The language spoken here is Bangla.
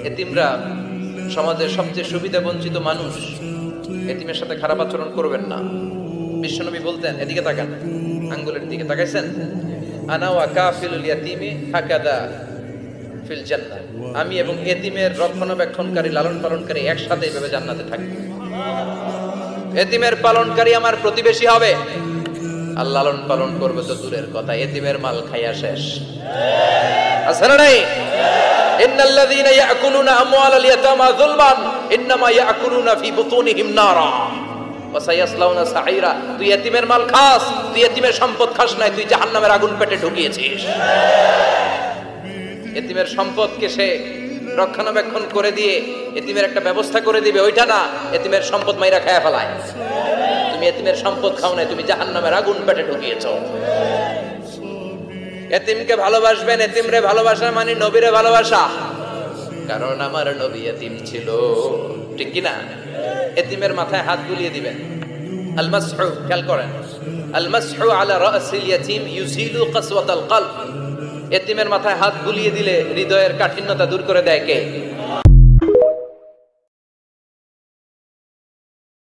এতিমরা সমাজের সবচেয়ে সুবিধা বঞ্চিত মানুষ, এতিমের সাথে খারাপ আচরণ করবেন না। বিশ্বনবী বলতেন, এদিকে তাকান, আঙ্গুলের দিকে তাকাইছেন, আনা ওয়া কাফিলুল ইয়াতীমি হাকাদা ফিল জান্নাহ, আমি এবং এতিমের রক্ষণাবেক্ষণকারী লালন পালনকারী একসাথে এইভাবে জান্নাতে থাকব। এতিমের পালনকারী আমার প্রতিবেশী হবে, আর লালন পালন করবে তো দূরের কথা, এতিমের মাল খাইয়া শেষ। আসলে নাই, ইন্নাল্লাযীনা ইয়াকুলুনা আমওয়ালাল ইয়াতামা যুলমান ইন্নামা ইয়াকুলুনা ফি বুতুনিহিম নারা ওয়া সায়াসলাউনা সাঈরা। তুই এতিমের মাল খাস, তুই এতিমের সম্পদ খাস নাই, তুই জাহান্নামের আগুন পেটে ঢুকিয়েছিস। এতিমের সম্পদকে সে রক্ষণাবেক্ষণ করে দিয়ে এতিমের একটা ব্যবস্থা করে দিবে, ওইটা না, এতিমের সম্পদ মাইরা খায়া ফেলায়। তুমি এতিমের সম্পদ খাও নাই, তুমি জাহান্নামের আগুন পেটে ঢুকিয়েছো। এতিমকে ভালোবাসবেন, এতিমরে ভালোবাসা মানে নবীরে ভালোবাসা, কারণ আমার নবী এতিম ছিল, ঠিক কি না? এতিমের মাথায় হাত বুলিয়ে দিবেন। আল মাসহু, খেয়াল করেন, আল মাসহু আলা রাসিল ইয়াতীম ইউজিলু কাসওয়াতাল কলব। এতিমের মাথায় হাত বুলিয়ে দিলে হৃদয়ের কাঠিন্যতা দূর করে দেয় কে?